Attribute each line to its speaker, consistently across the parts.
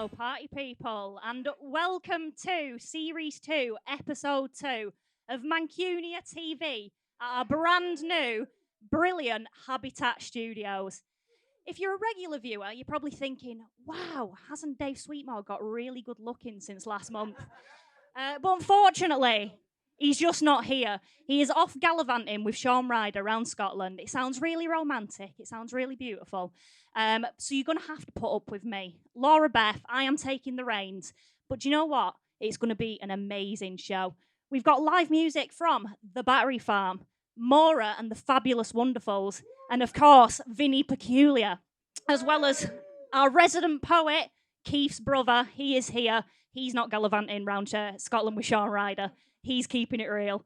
Speaker 1: Hello, party people, and welcome to Series 2, Episode 2 of Mancunia TV at our brand new, brilliant Habitat Studios. If you're a regular viewer, you're probably thinking, wow, hasn't Dave Sweetmore got really good looking since last month? But unfortunately, he's just not here. He is off gallivanting with Sean Ryder around Scotland. It sounds really romantic. It sounds really beautiful. So you're going to have to put up with me. Laura Beth, I am taking the reins. But do you know what? It's going to be an amazing show. We've got live music from The Battery Farm, Mora and the Fabulous Wonderfuls, and of course, Vinny Peculiar, as well as our resident poet, Keith's brother. He is here. He's not gallivanting round Scotland with Sean Ryder. He's keeping it real.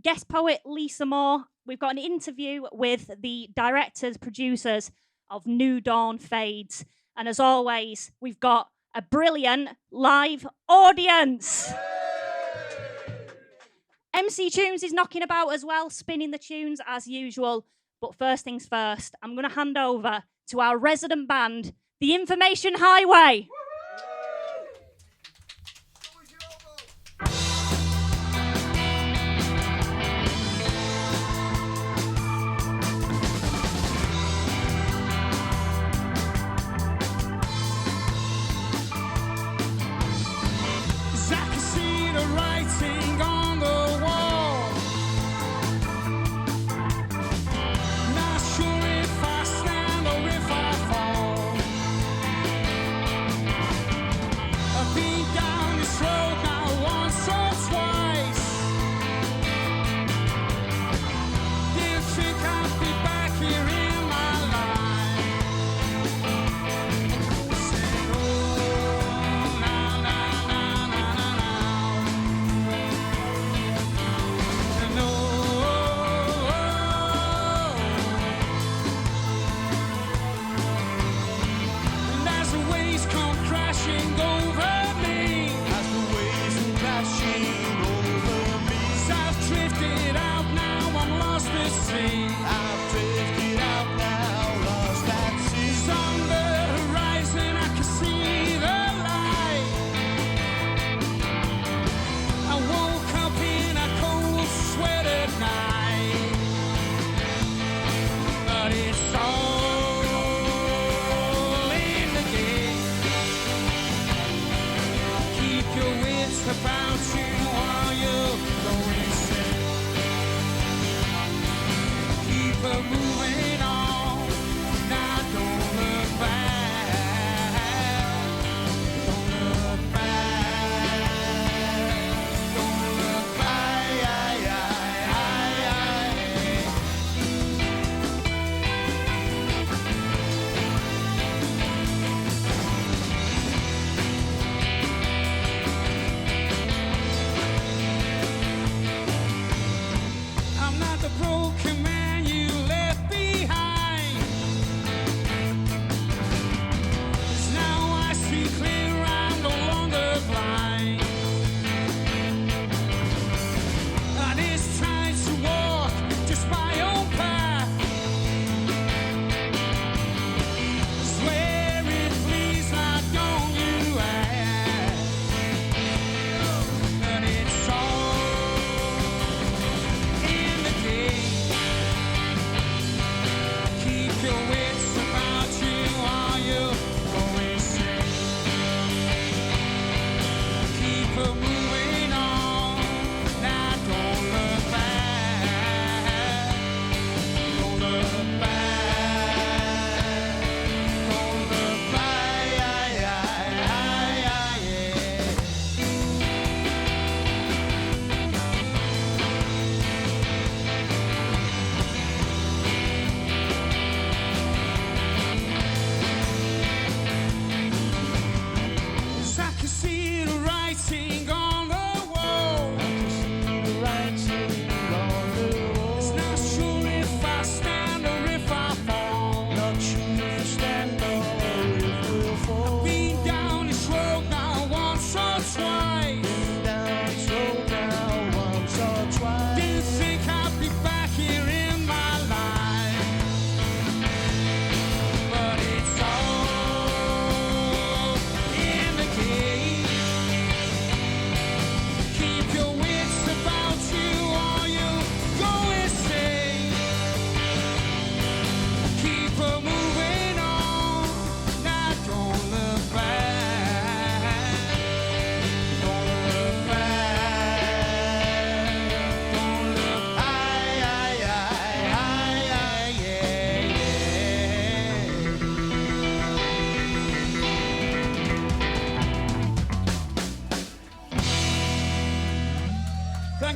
Speaker 1: Guest poet Lisa Moore. We've got an interview with the directors, producers of New Dawn Fades. And as always, we've got a brilliant live audience. MC Tunes is knocking about as well, spinning the tunes as usual. But first things first, I'm going to hand over to our resident band, The Information Highway.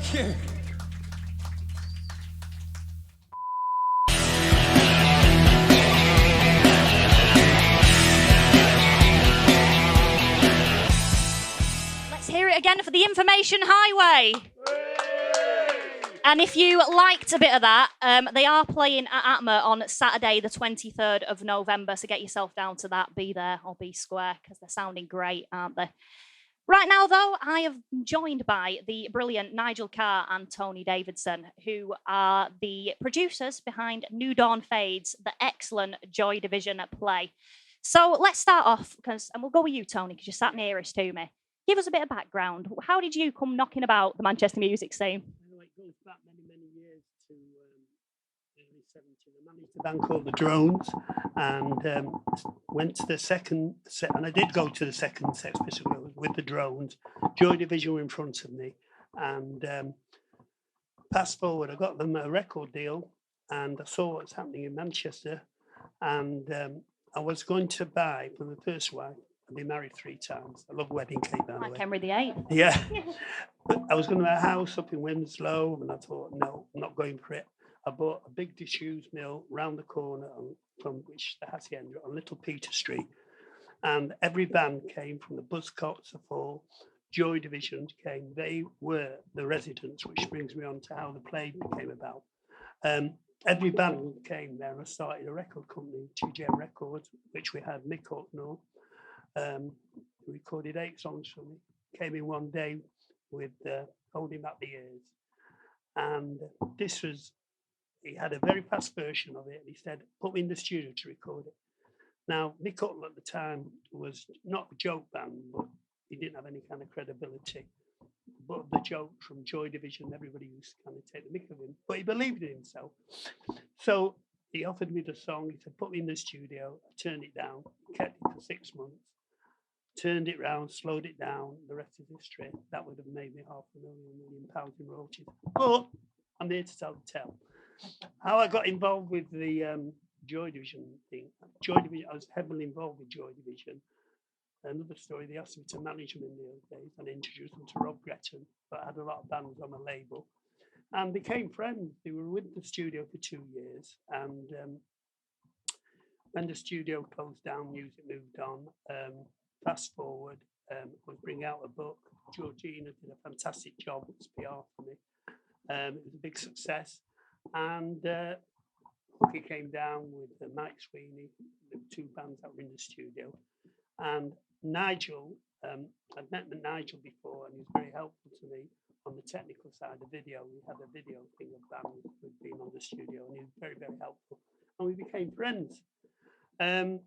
Speaker 2: Thank you.
Speaker 1: Let's hear it again for the Information Highway. And if you liked a bit of that, they are playing at Atma on Saturday, the 23rd of November. So get yourself down to that. Be there or be square, because they're sounding great, aren't they? Right now, though, I have been joined by the brilliant Nigel Carr and Tony Davidson, who are the producers behind New Dawn Fades, the excellent Joy Division play. So let's start off, and we'll go with you, Tony, because you sat nearest to me. Give us a bit of background. How did you come knocking about the Manchester music scene?
Speaker 3: It goes back many years to early 70s. I managed a band called the Drones, and went to the second set, and I did go to the second Sex Pistols with the Drones. Joy Division were in front of me, and fast forward, I got them a record deal, and I saw what's happening in Manchester, and I was going to buy from the first wife. I've been married 3 times. I love wedding cake, by the way.
Speaker 1: Like Henry VIII.
Speaker 3: Yeah. But I was going to buy a house up in Winslow, and I thought, no, I'm not going for it. I bought a big disused mill round the corner from which the Hacienda on Little Peter Street. And every band came from the Buzzcocks, the Fall, Joy Division came. They were the residents, which brings me on to how the play became about. Every band came there, and I started a record company, 2JM Records, which we had Mick Hucknall. Recorded 8 songs for me. Came in one day with Holding Back the Years, and he had a very fast version of it, and he said, put me in the studio to record it. Now, Mick Hucknall at the time was not a joke band, but he didn't have any kind of credibility. But the joke from Joy Division, everybody used to kind of take the mick of him, but he believed in himself. So he offered me the song. He said, put me in the studio. I turned it down, kept it for 6 months, turned it round, slowed it down. The rest is history. That would have made me £500,000 in royalties. But I'm here to tell the tale. How I got involved with the Joy Division thing. Joy Division, I was heavily involved with Joy Division. Another story, they asked me to manage them in the old days, and I introduced them to Rob Gretton, but I had a lot of bands on my label and became friends. They were with the studio for 2 years, and when the studio closed down, music moved on. Fast forward, I was bringing out a book. Georgina did a fantastic job as PR for me. It was a big success, and Hooky came down with Mike Sweeney. There were 2 bands that were in the studio, and Nigel, I'd met Nigel before, and he was very helpful to me on the technical side of video. We had a video thing of bands who'd been on the studio, and he was very, very helpful. And we became friends. Then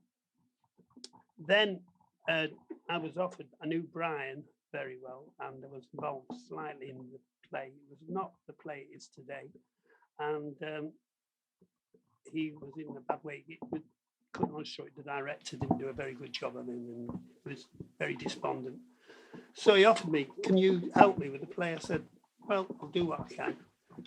Speaker 3: I was offered, I knew Brian very well, and I was involved slightly in the play. It was not the play it is today. And he was in a bad way. Couldn't understand the director didn't do a very good job of him, and he was very despondent. So he offered me, can you help me with the play? I said, well, I'll do what I can.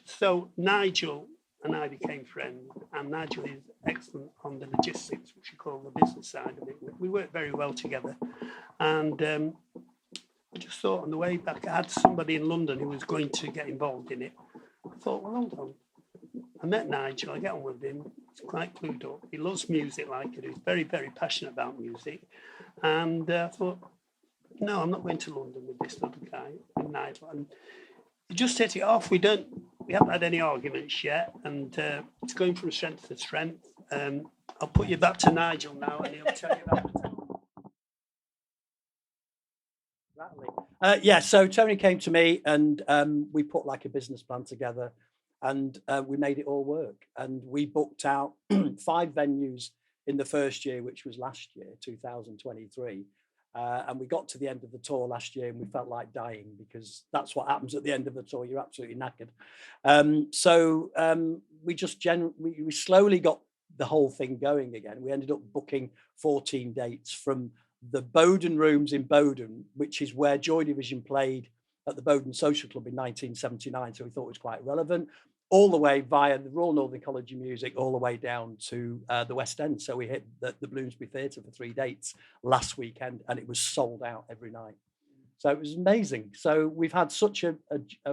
Speaker 3: So Nigel and I became friends, and Nigel is excellent on the logistics, which we call the business side of it. We work very well together. And I just thought on the way back, I had somebody in London who was going to get involved in it. I thought, well, hold on. I met Nigel, I get on with him. He's quite clued up. He loves music like I do. He's very, very passionate about music. And I thought, no, I'm not going to London with this other guy, Nigel. And he just hit it off. We haven't had any arguments yet, and it's going from strength to strength. I'll put you back to Nigel now, and he'll tell you about it.
Speaker 4: Yeah, so Tony came to me, and we put like a business plan together, and we made it all work. And we booked out 5 venues in the first year, which was last year, 2023. And we got to the end of the tour last year, and we felt like dying, because that's what happens at the end of the tour. You're absolutely knackered. We slowly got the whole thing going again. We ended up booking 14 dates from the Bowden Rooms in Bowden, which is where Joy Division played at the Bowden Social Club in 1979. So we thought it was quite relevant, all the way via the Royal Northern College of Music, all the way down to the West End. So we hit the Bloomsbury Theatre for 3 dates last weekend, and it was sold out every night. So it was amazing. So we've had such a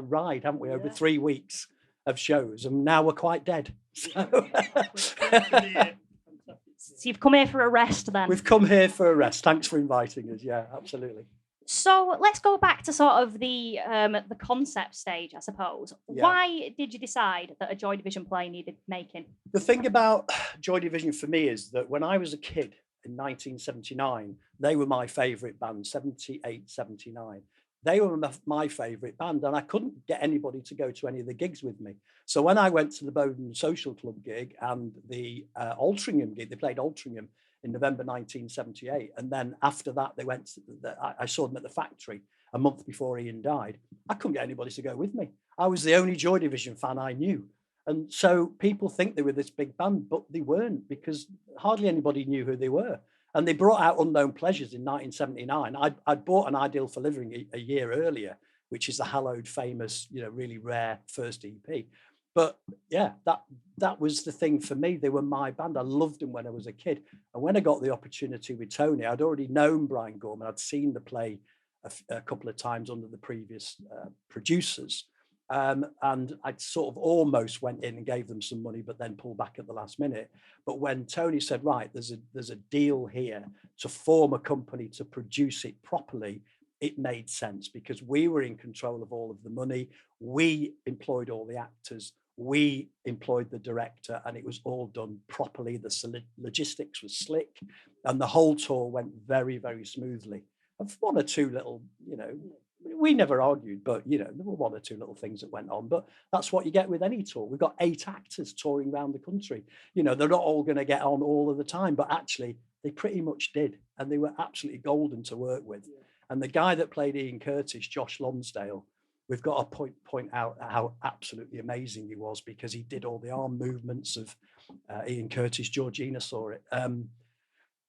Speaker 4: ride, haven't we, over 3 weeks of shows, and now we're quite dead. So,
Speaker 1: So you've come here for a rest then?
Speaker 4: We've come here for a rest. Thanks for inviting us. Yeah, absolutely.
Speaker 1: So let's go back to sort of the concept stage, I suppose.
Speaker 4: Yeah.
Speaker 1: Why did you decide that a Joy Division play needed making?
Speaker 4: The thing about Joy Division for me is that when I was a kid in 1979, they were my favourite band, 78, 79. They were my favourite band, and I couldn't get anybody to go to any of the gigs with me. So when I went to the Bowden Social Club gig and the Altrincham gig, they played Altrincham in November 1978. And then after that, they went I saw them at the Factory a month before Ian died. I couldn't get anybody to go with me. I was the only Joy Division fan I knew. And so people think they were this big band, but they weren't, because hardly anybody knew who they were. And they brought out Unknown Pleasures in 1979. I'd bought an Ideal for Living a year earlier, which is the hallowed, famous, really rare first EP. But yeah, that was the thing for me. They were my band. I loved them when I was a kid. And when I got the opportunity with Tony, I'd already known Brian Gorman. I'd seen the play a couple of times under the previous producers. And I sort of almost went in and gave them some money, but then pulled back at the last minute. But when Tony said, right, there's a deal here to form a company to produce it properly, it made sense, because we were in control of all of the money. We employed all the actors. We employed the director, and it was all done properly. The logistics was slick, and the whole tour went very, very smoothly. And one or two little, we never argued, but there were one or two little things that went on. But that's what you get with any tour. We've got 8 actors touring around the country. They're not all going to get on all of the time, but actually they pretty much did, and they were absolutely golden to work with. Yeah. And the guy that played Ian Curtis, Josh Lonsdale, we've got to point out how absolutely amazing he was, because he did all the arm movements of Ian Curtis. Georgina saw it.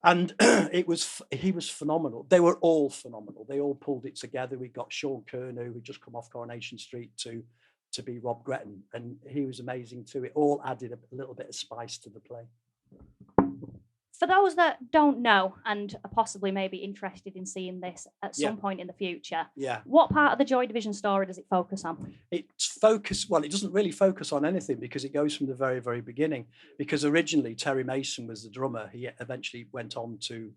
Speaker 4: And he was phenomenal. They were all phenomenal. They all pulled it together. We got Sean Curnow, who just come off Coronation Street, to be Rob Gretton, and he was amazing too. It all added a little bit of spice to the play.
Speaker 1: For those that don't know and are possibly maybe interested in seeing this at some point in the future, what part of the Joy Division story does it focus on?
Speaker 4: It doesn't really focus on anything, because it goes from the very, very beginning. Because originally Terry Mason was the drummer. He eventually went on to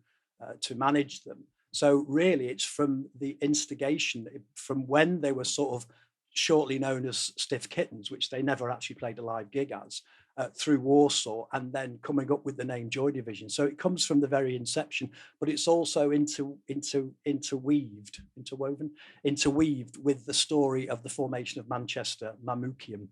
Speaker 4: manage them. So really it's from the instigation, from when they were sort of shortly known as Stiff Kittens, which they never actually played a live gig as, through Warsaw, and then coming up with the name Joy Division. So it comes from the very inception, but it's also interweaved with the story of the formation of Manchester, Mamukium,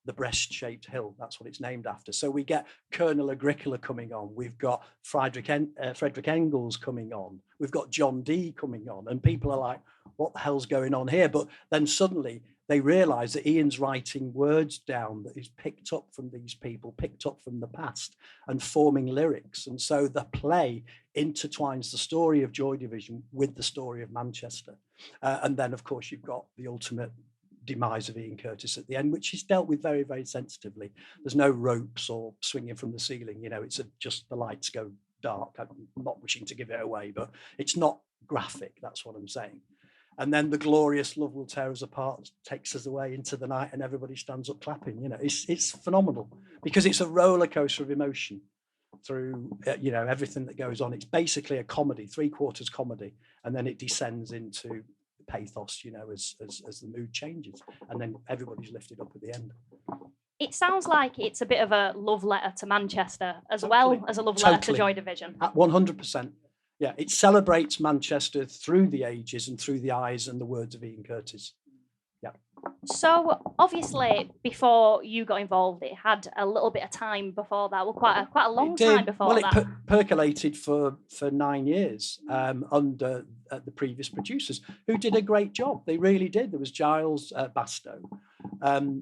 Speaker 4: the breast-shaped hill. That's what it's named after. So we get Colonel Agricola coming on. We've got Frederick Engels coming on. We've got John Dee coming on. And people are like, what the hell's going on here? But then suddenly they realise that Ian's writing words down that is picked up from these people, picked up from the past, and forming lyrics. And so the play intertwines the story of Joy Division with the story of Manchester. And then, of course, you've got the ultimate demise of Ian Curtis at the end, which is dealt with very, very sensitively. There's no ropes or swinging from the ceiling. It's just the lights go dark. I'm not wishing to give it away, but it's not graphic. That's what I'm saying. And then the glorious Love Will Tear Us Apart takes us away into the night, and everybody stands up clapping. It's phenomenal, because it's a roller coaster of emotion through everything that goes on. It's basically a comedy, 3/4 comedy, and then it descends into pathos, as the mood changes, and then everybody's lifted up at the end.
Speaker 1: It sounds like it's a bit of a love letter to Manchester, as well as a love letter to Joy Division.
Speaker 4: At 100%. Yeah, it celebrates Manchester through the ages and through the eyes and the words of Ian Curtis. Yeah.
Speaker 1: So obviously, before you got involved, it had a little bit of time before that. Well, quite a long time before that.
Speaker 4: Well, it percolated for 9 years under the previous producers, who did a great job. They really did. There was Giles Bastow.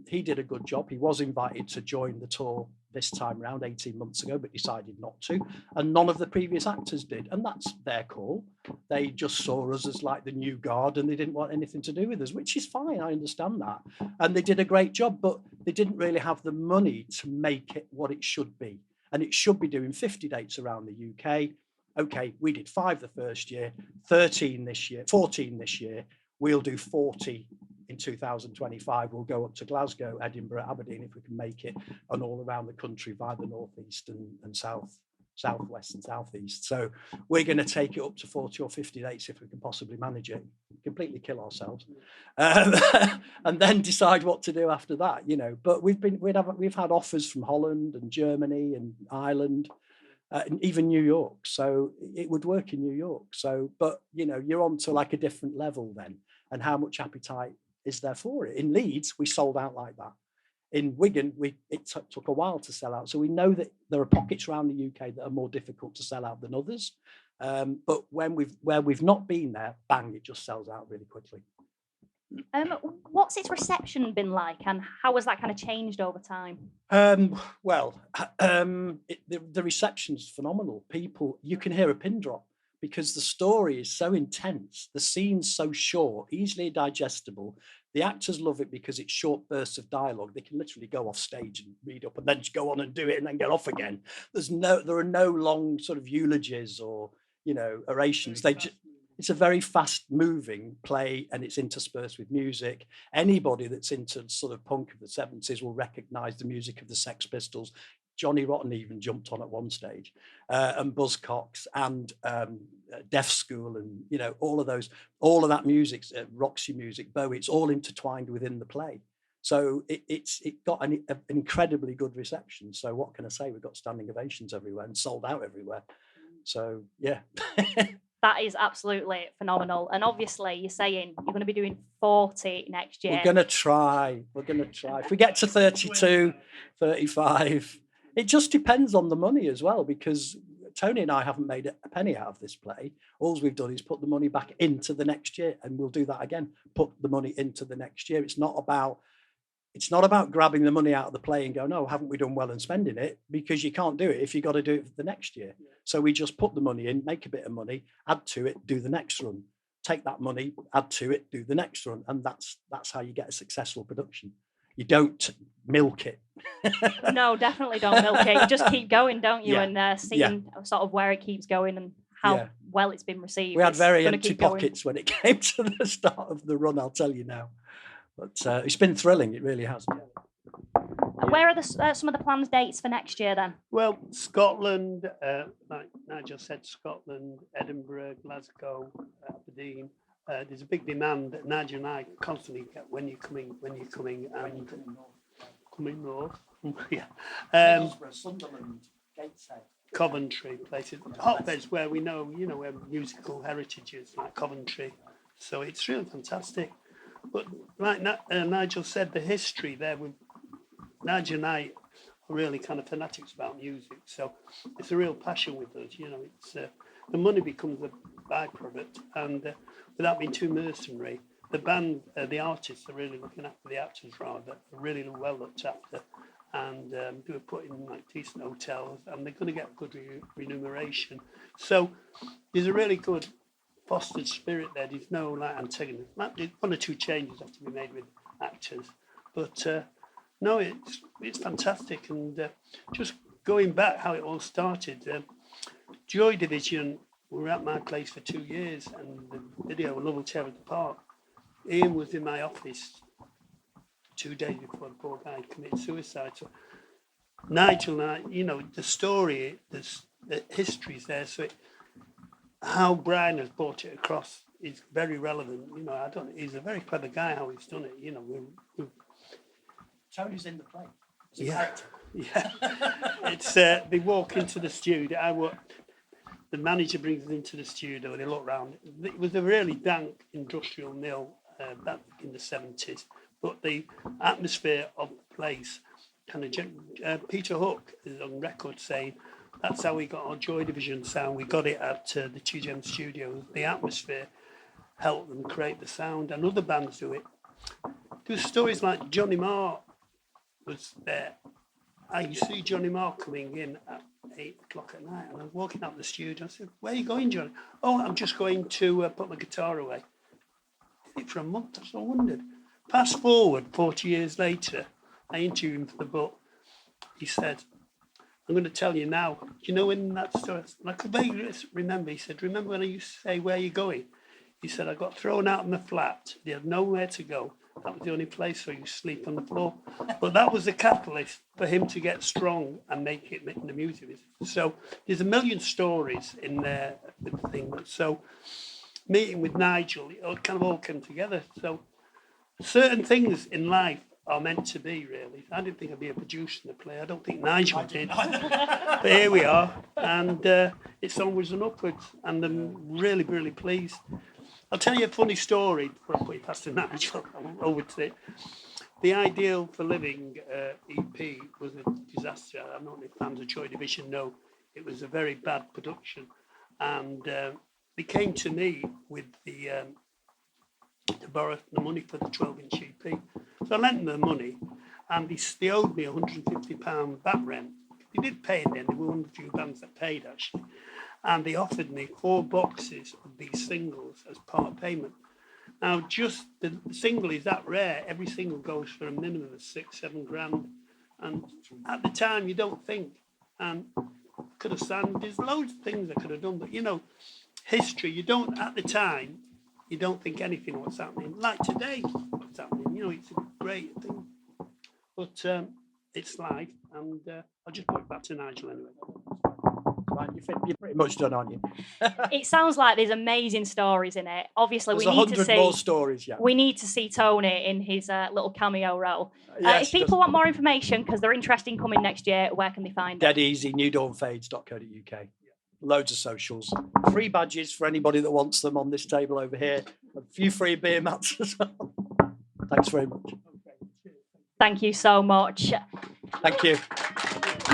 Speaker 4: He did a good job. He was invited to join the tour this time around 18 months ago, but decided not to. And none of the previous actors did. And that's their call. They just saw us as like the new guard, and they didn't want anything to do with us, which is fine. I understand that. And they did a great job, but they didn't really have the money to make it what it should be. And it should be doing 50 dates around the UK, okay, we did 5 the first year, 13 this year, 14 this year. We'll do 40 in 2025. We'll go up to Glasgow, Edinburgh, Aberdeen if we can make it, and all around the country via the northeast and southwest and southeast. So we're going to take it up to 40 or 50 dates if we can possibly manage it. Completely kill ourselves, and then decide what to do after that. You know, but we've had offers from Holland and Germany and Ireland. And even New York, so it would work in New York. So, but you know, you're on to like a different level then, and how much appetite is there for it? In Leeds, we sold out like that. In Wigan, it took a while to sell out. So we know that there are pockets around the UK that are more difficult to sell out than others. But where we've not been there, bang, it just sells out really quickly.
Speaker 1: What's its reception been like, and how has that kind of changed over time?
Speaker 4: The reception's phenomenal. People, you can hear a pin drop because the story is so intense. The scene's so short, easily digestible. The actors love it because it's short bursts of dialogue. They can literally go off stage and read up and then just go on and do it and then get off again. There are no long sort of eulogies or, you know, orations. It's a very fast-moving play, and it's interspersed with music. Anybody that's into sort of punk of the 70s will recognise the music of the Sex Pistols. Johnny Rotten even jumped on at one stage, and Buzzcocks and Deaf School, and you know all of that music, Roxy music, Bowie. It's all intertwined within the play. So it got an incredibly good reception. So what can I say? We've got standing ovations everywhere and sold out everywhere. So yeah.
Speaker 1: That is absolutely phenomenal. And obviously, you're saying you're going to be doing 40 next year.
Speaker 4: We're going to try. If we get to 32, 35, it just depends on the money as well, because Tony and I haven't made a penny out of this play. All we've done is put the money back into the next year, and we'll do that again. Put the money into the next year. It's not about grabbing the money out of the play and going, no, haven't we done well and spending it? Because you can't do it if you've got to do it for the next year. Yeah. So we just put the money in, make a bit of money, add to it, do the next run. Take that money, add to it, do the next run. And that's how you get a successful production. You don't milk it.
Speaker 1: No, definitely don't milk it. You just keep going, don't you?
Speaker 4: Yeah.
Speaker 1: And seeing sort of where it keeps going and how well it's been received.
Speaker 4: We had very empty pockets when it came to the start of the run, I'll tell you now. But it's been thrilling. It really has.
Speaker 1: Where are some of the planned dates for next year then?
Speaker 3: Well, Scotland, like Nigel said, Scotland, Edinburgh, Glasgow, Aberdeen. There's a big demand that Nigel and I constantly get when you're coming, and coming north. Yeah.
Speaker 4: Sunderland, Gateshead.
Speaker 3: Coventry, places, hotbeds where we know, where musical heritage is, like Coventry. So it's really fantastic. But like Nigel said, the history there, Nigel and I are really kind of fanatics about music. So it's a real passion with us. It's the money becomes a byproduct. And without being too mercenary, the band, the artists are really looking after the actors rather, are really well looked after. And they were put in like decent hotels, and they're going to get good remuneration. So there's a really good fostered spirit there. There's no like antagonism. One or two changes have to be made with actors, but no, it's fantastic. And just going back how it all started, Joy Division were at my place for 2 years, and the video Love Will Tear Us Apart. Ian was in my office 2 days before the poor guy committed suicide. So Nigel and I, the story, the history's there. So how Brian has brought it across is very relevant. He's a very clever guy how he's done it.
Speaker 4: Tony's in the play.
Speaker 3: Yeah. It's they walk into the studio. The manager brings us into the studio. They look round. It was a really dank industrial mill back in the 70s, but the atmosphere of the place kind of. Peter Hook is on record saying, that's how we got our Joy Division sound. We got it at the TGM Studios. The atmosphere helped them create the sound, and other bands do it. There's stories like Johnny Marr was there. I see Johnny Marr coming in at 8 o'clock at night, and I was walking out the studio. I said, "Where are you going, Johnny?" "Oh, I'm just going to put my guitar away." Did it for a month. I wondered. Fast forward 40 years later, I interviewed him for the book. He said, I'm going to tell you now. Do you know in that story? And I could vaguely remember. He said, "Remember when I used to say, where are you going?" He said, "I got thrown out in the flat. They had nowhere to go. That was the only place where you sleep on the floor." But that was the catalyst for him to get strong and make the music. So there's a million stories in there with the thing. So meeting with Nigel, it kind of all came together. So certain things in life are meant to be, really. I didn't think I'd be a producer in a play. I don't think Nigel did. But here we are. And it's onwards and upwards. And I'm really, really pleased. I'll tell you a funny story before I put you past to Nigel. I'm over to it. The Ideal for Living EP was a disaster. I don't know if fans of Joy Division know. It was a very bad production. And they came to me with to borrow the money for the 12-inch EP. So I lent them the money, and they owed me £150 back rent. They did pay it then. There were one of the few bands that paid, actually. And they offered me 4 boxes of these singles as part of payment. Now, just the single is that rare. Every single goes for a minimum of 6-7 grand. And at the time, you don't think. And could have signed. There's loads of things I could have done. But, you know, history, you don't, at the time, you don't think anything what's happening. Like today, what's happening. You know, it's a great thing. But it's life. And I'll just put it back to Nigel anyway.
Speaker 4: You're pretty much done, aren't you?
Speaker 1: It sounds like there's amazing stories in it. Obviously,
Speaker 4: There's
Speaker 1: we need to
Speaker 4: 100
Speaker 1: see
Speaker 4: more stories, yeah.
Speaker 1: We need to see Tony in his little cameo role.
Speaker 4: Yes,
Speaker 1: if people want more information, because they're interested in coming next year, where can they find it?
Speaker 4: Dead easy, newdawnfades.co.uk. Loads of socials. Free badges for anybody that wants them on this table over here. A few free beer mats as well. Thanks very much.
Speaker 1: Thank you so much.
Speaker 4: Thank you.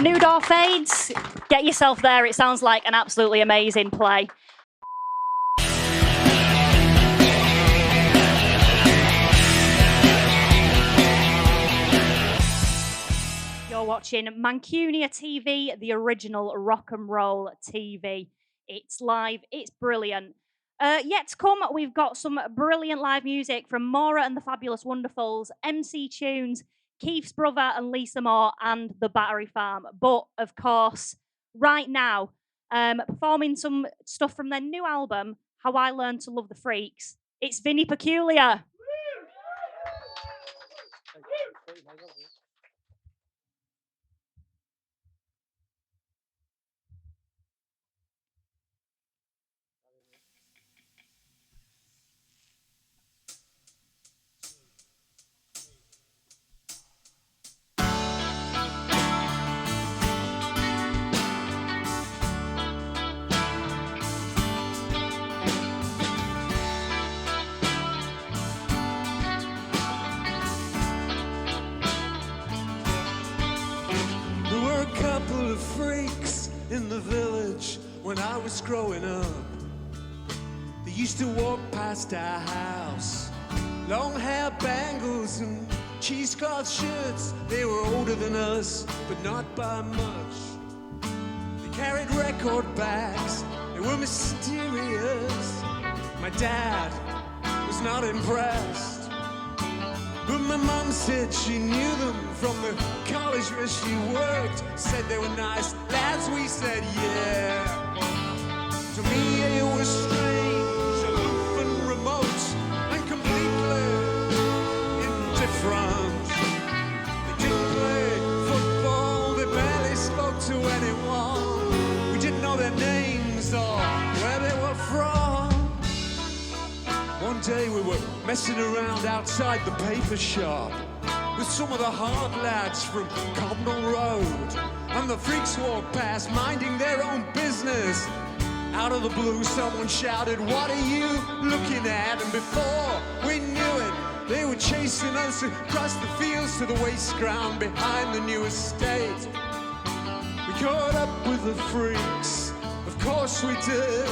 Speaker 1: New Door Fades, get yourself there. It sounds like an absolutely amazing play. You're watching Mancunia TV, the original rock and roll TV. It's live, it's brilliant. Yet to come, we've got some brilliant live music from Mora and the Fabulous Wonderfuls, MC Tunes, Keith's brother and Lisa Moore, and the Battery Farm. But, of course, right now, performing some stuff from their new album, How I Learned to Love the Freaks, it's Vinny Peculiar.
Speaker 2: Freaks in the village when I was growing up. They used to walk past our house, long hair, bangles and cheesecloth shirts. They were older than us, but not by much. They carried record bags, they were mysterious. My dad was not impressed, but my mom said she knew them from the college where she worked. Said they were nice lads, we said yeah. To me it was strange, aloof and remote, and completely indifferent. They didn't play football, they barely spoke to anyone. We didn't know their names or where they were from. One day we were messing around outside the paper shop with some of the hard lads from Cobnell Road, and the freaks walked past minding their own business. Out of the blue someone shouted, "What are you looking at?" And before we knew it, they were chasing us across the fields to the waste ground behind the new estate. We caught up with the freaks, of course we did,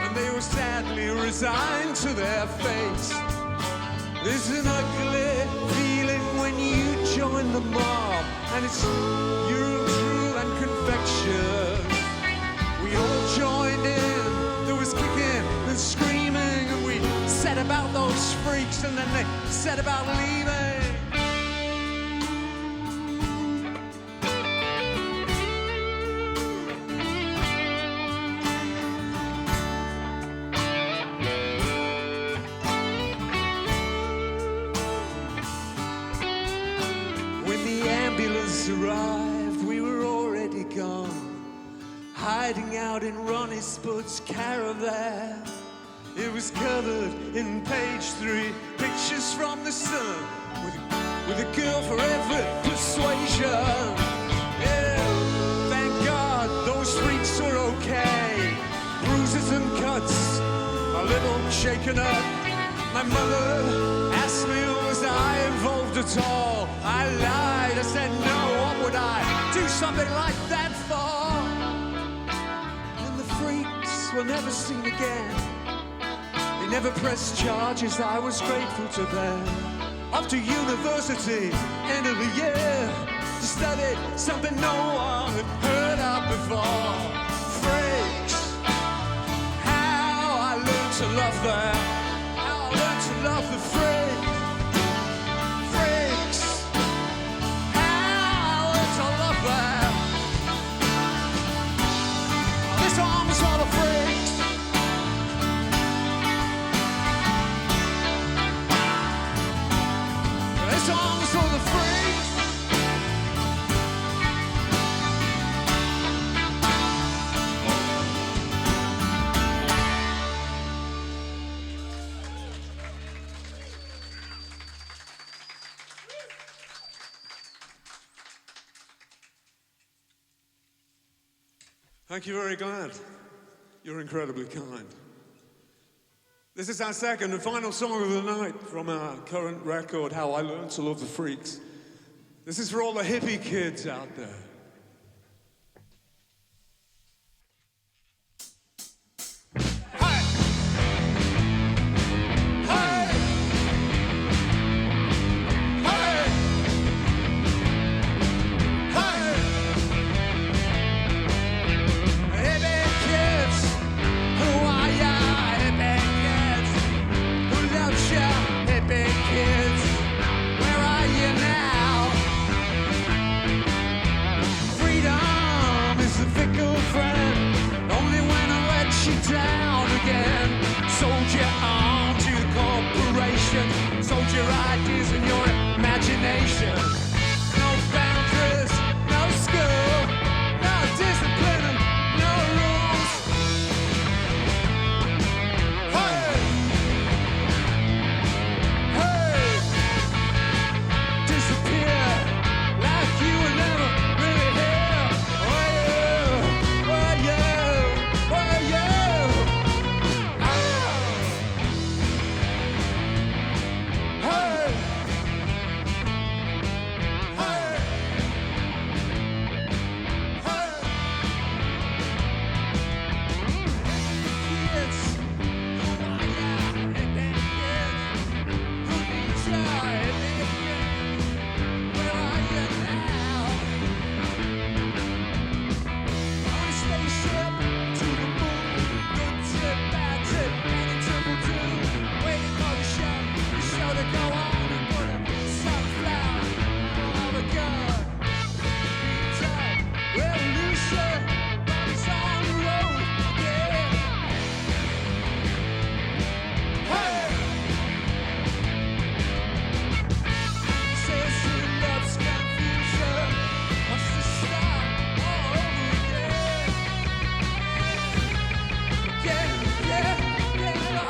Speaker 2: and they were sadly resigned to their fate. There's an ugly feeling when you join the mob, and it's Ural True and confection. We all joined in, there was kicking and screaming, and we said about those freaks, and then they said about leaving. hiding out in Ronnie Spud's caravan. It was covered in page 3, pictures from the sun, with a girl for every persuasion. Yeah, thank God those freaks were okay. Bruises and cuts, a little shaken up. My mother asked me, was I involved at all? I lied, I said no, what would I do something like that for? And the freaks were never seen again. They never pressed charges, I was grateful to them. Off to university, end of the year, to study something no one had heard of before. Freaks, how I learned to love them, how I learned to love the freaks. Freaks, how I learned to love them. This song was for the freaks. This song's for the freaks. Thank you very glad. You're incredibly kind. This is our second and final song of the night from our current record, How I Learned to Love the Freaks. This is for all the hippie kids out there. Hey! Hey! Hey! Hey! Hippie kids, who are ya? Hippie kids, who loves ya? Hippie kids, where are you now? Freedom is a fickle friend, only when I let you down again. Sold you on to the corporation, sold your ideas and your imagination. No boundaries, no school, no discipline, and no rules. Hey! Hey! Disappear like you were never really here. Were you? Were you? Were you? Ah! Hey! Hey! Hey! Kids, who are ya? Hippie kids, who needs ya? Hippie kids, where are you now? On a spaceship to the moon, good tip, bad tip, any triple do. Waiting for the show to go on and put a sunflower on the gun. Meantime, revolution is on the road, yeah. Hey! Says she loves confusion, wants to start all over again. Yeah, yeah, yeah.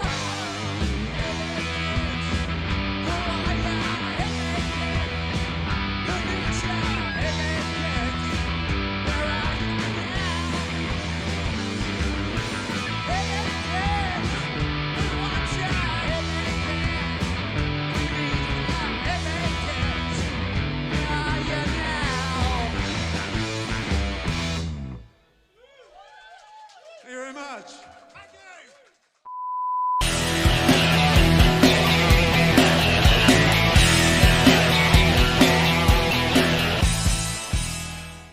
Speaker 2: Who are ya? Who needs ya? Where are you now? Who wants ya? Who needs ya? Where are you now? Thank you very much. Thank you.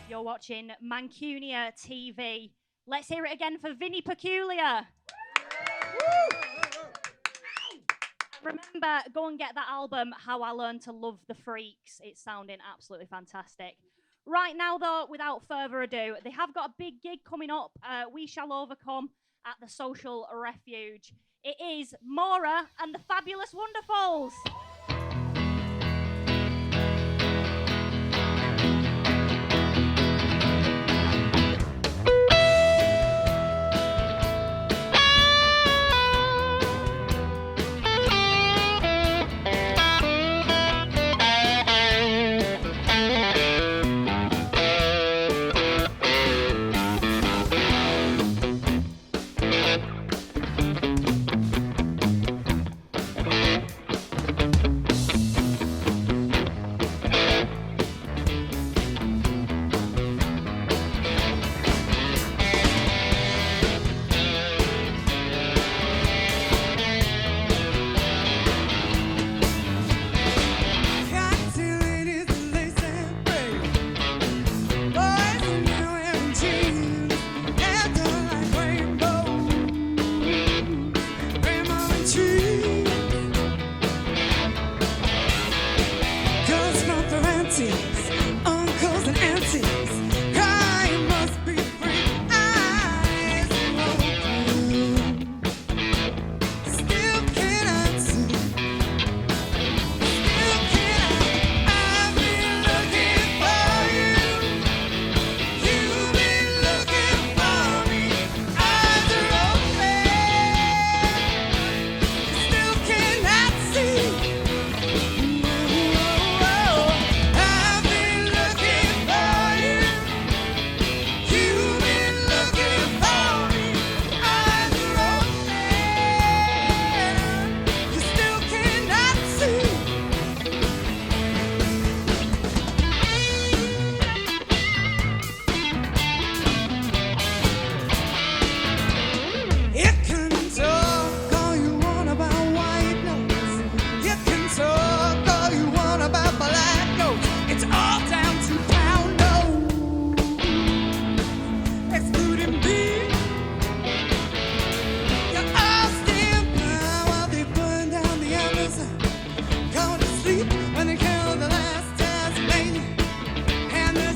Speaker 1: You're watching Mancunia TV. Let's hear it again for Vinny Peculiar. Remember, go and get that album, How I Learned to Love the Freaks. It's sounding absolutely fantastic. Right now, though, without further ado, they have got a big gig coming up. We Shall Overcome at the Social Refuge. It is Mora and the Fabulous Wonderfuls.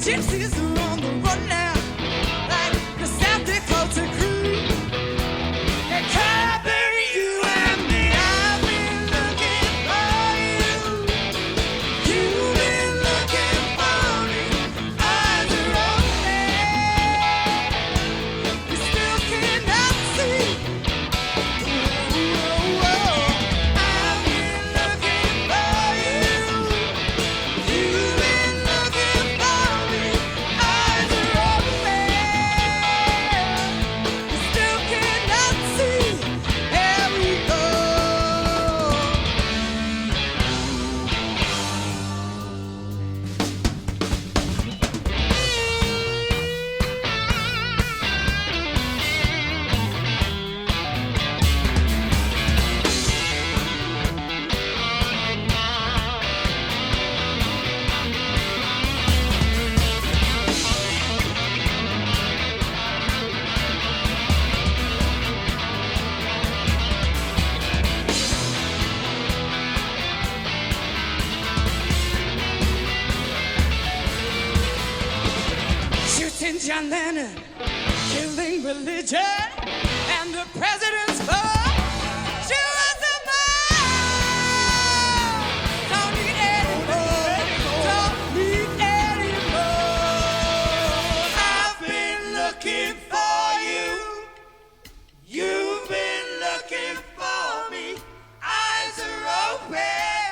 Speaker 2: gypsies are on the run now, like the South Dakota crew. They carry you and me. I've been looking for you. You've been looking for me. Eyes are open. You still cannot see. Whoa, I've been looking for you. You've been looking for me. Eyes are open. You still cannot see. Here we go. Shooting John Lennon, killing religion, and the president's fault. Shoot us a man. Don't need anymore. Don't need anymore. I've been looking for you. You've been looking for me. Eyes are open.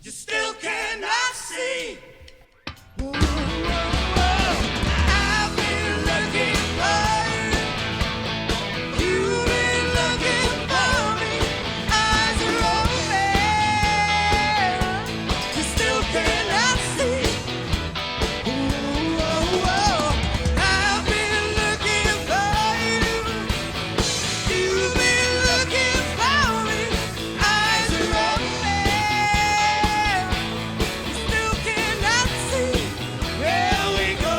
Speaker 2: You still cannot see. I've been looking for you. You've been looking for me. Eyes are open. You still cannot see. I've been looking for you. You've been looking for me. Eyes are open. You still cannot see. Here we go.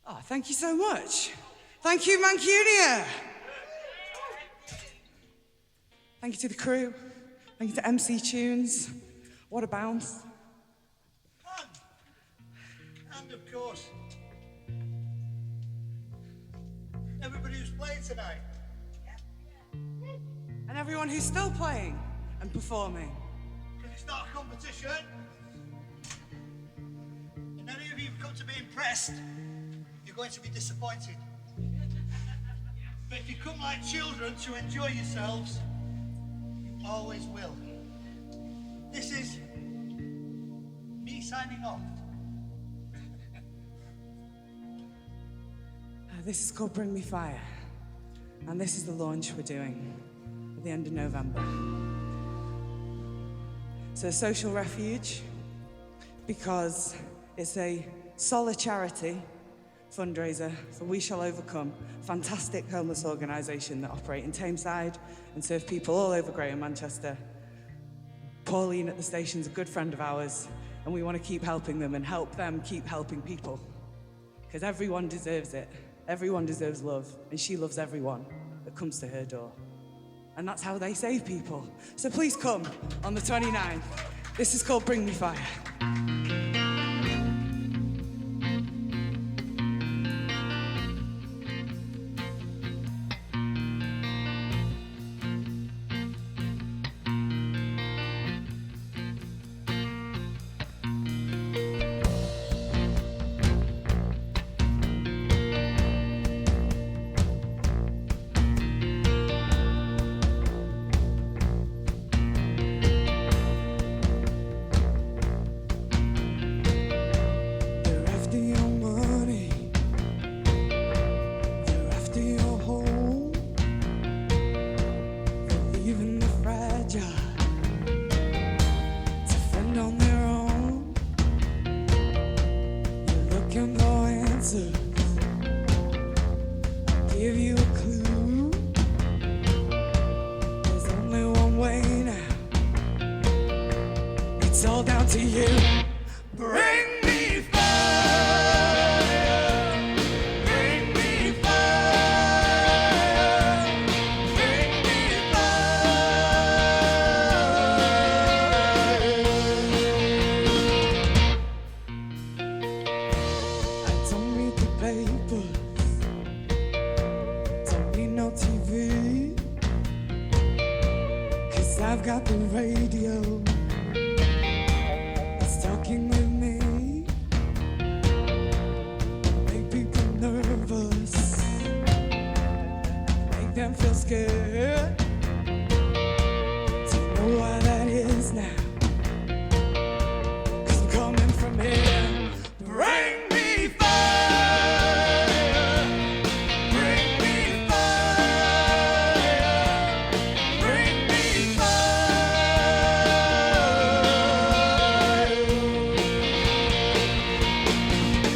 Speaker 2: Oh, thank you so much. Thank you, Mancunia. Thank you to the crew. Thank you to MC Tunes. What a bounce.
Speaker 5: And of course, everybody who's playing tonight.
Speaker 2: And everyone who's still playing and performing.
Speaker 5: Because it's not a competition. And any of you have come to be impressed, you're going to be disappointed. But if you come like children to enjoy yourselves, you always will. This is me signing off.
Speaker 2: This is called Bring Me Fire. And this is the launch we're doing at the end of November. It's a social refuge because it's a solid charity fundraiser for We Shall Overcome, a fantastic homeless organisation that operate in Tameside and serve people all over Greater Manchester. Pauline at the station's a good friend of ours, and we want to keep helping them and help them keep helping people. Because everyone deserves it. Everyone deserves love, and she loves everyone that comes to her door. And that's how they save people. So please come on the 29th. This is called Bring Me Fire. seeking no answers. Give you a clue. There's only one way now. It's all down to you. Bring me fire. Bring me fire. Bring me fire. I don't read the papers. Don't need no TV. 'Cause I've got the radio. It's talking with me. Make people nervous. Make them feel scared. Do you know why that is now? 'Cause I'm coming from here. Bring me fire. Bring me fire. Bring me fire.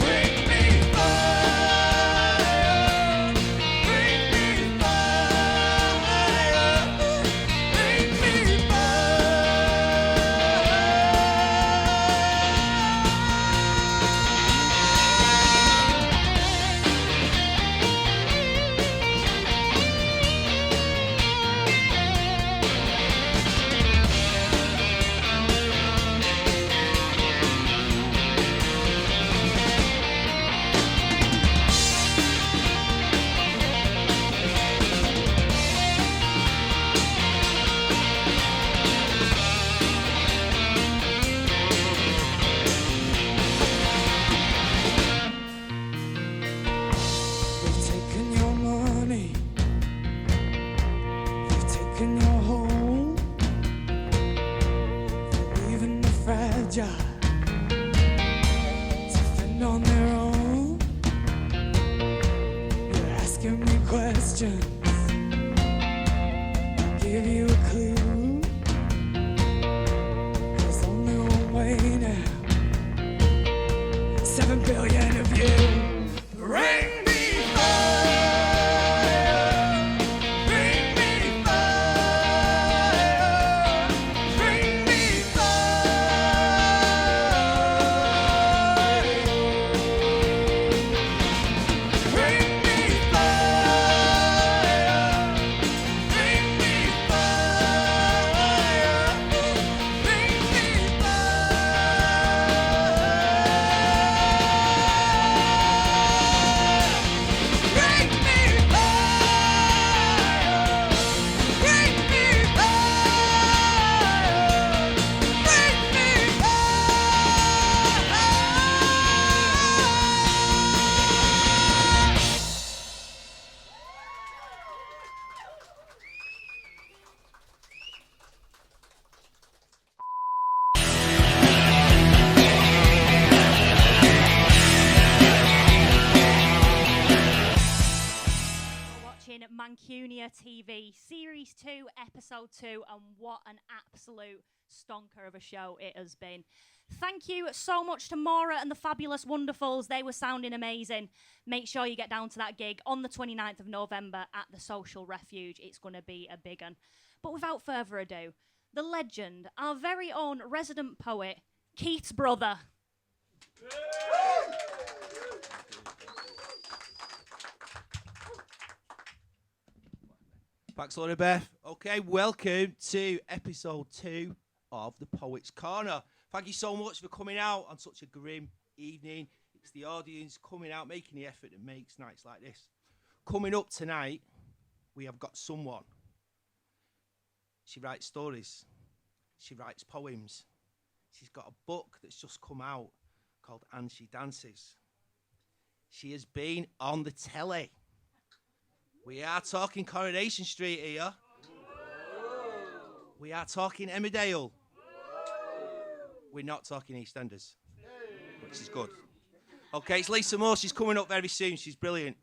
Speaker 2: Bring me fire. Bring me fire. Bring me They've taken your money. They've taken your home. They're leaving the fragile to fend on their own. You're asking me questions. I'll give you a clue. There's only one way now. 7 billion of you. Bring me fire. Bring me fire. Bring me fire. Bring me fire. Bring me fire. Bring me Bring me fire. Bring me fire. Bring me fire.
Speaker 1: You're watching Mancunia TV, Series 2, Episode 2, and what an absolute stonker of a show it has been. Thank you so much to Mora and the Fabulous Wonderfuls. They were sounding amazing. Make sure you get down to that gig on the 29th of November at the Social Refuge. It's going to be a big one. But without further ado, the legend, our very own resident poet, Keith's brother.
Speaker 6: Thanks, Laura Beth. Okay, welcome to episode 2 of the Poets Corner. Thank you so much for coming out on such a grim evening. It's the audience coming out, making the effort that makes nights like this. Coming up tonight, we have got someone. She writes stories. She writes poems. She's got a book that's just come out called And She Dances. She has been on the telly. We are talking Coronation Street here. We are talking Emmerdale. We're not talking EastEnders, which is good. Okay, it's Lisa Moore. She's coming up very soon. She's brilliant.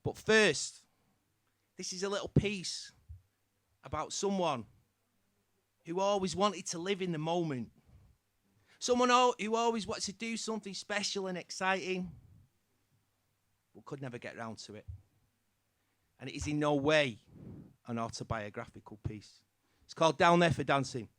Speaker 6: But first, this is a little piece about someone who always wanted to live in the moment. Someone who always wants to do something special and exciting, but could never get round to it. And it is in no way an autobiographical piece. It's called Down There for Dancing.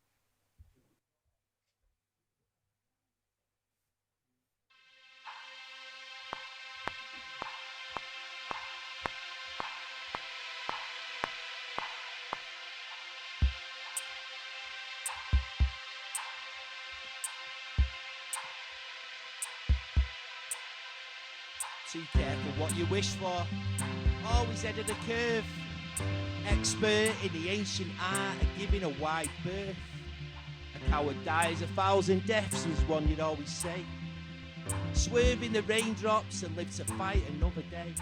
Speaker 6: Too careful what you wish for, always ahead of the curve. Expert in the ancient art of giving a wide berth. A coward dies 1,000 deaths was one you'd always say. Swerve in the raindrops and live to fight another day.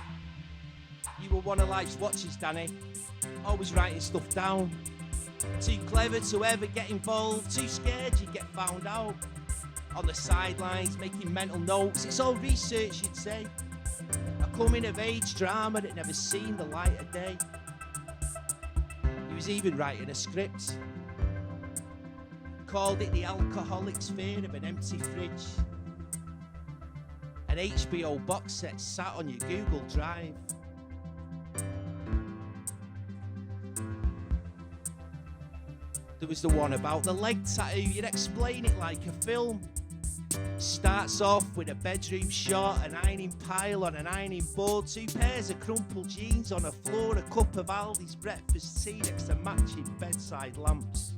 Speaker 6: You were one of life's watchers, Danny, always writing stuff down. Too clever to ever get involved, too scared you'd get found out. On the sidelines making mental notes, it's all research you'd say. A coming of age drama that never seen the light of day. He was even writing a script. Called it The Alcoholic's Fear of an Empty Fridge. An HBO box set sat on your Google Drive. There was the one about the leg tattoo, you'd explain it like a film. Starts off with a bedroom shot, an ironing pile on an ironing board, 2 pairs of crumpled jeans on a floor, a cup of Aldi's breakfast tea next to matching bedside lamps.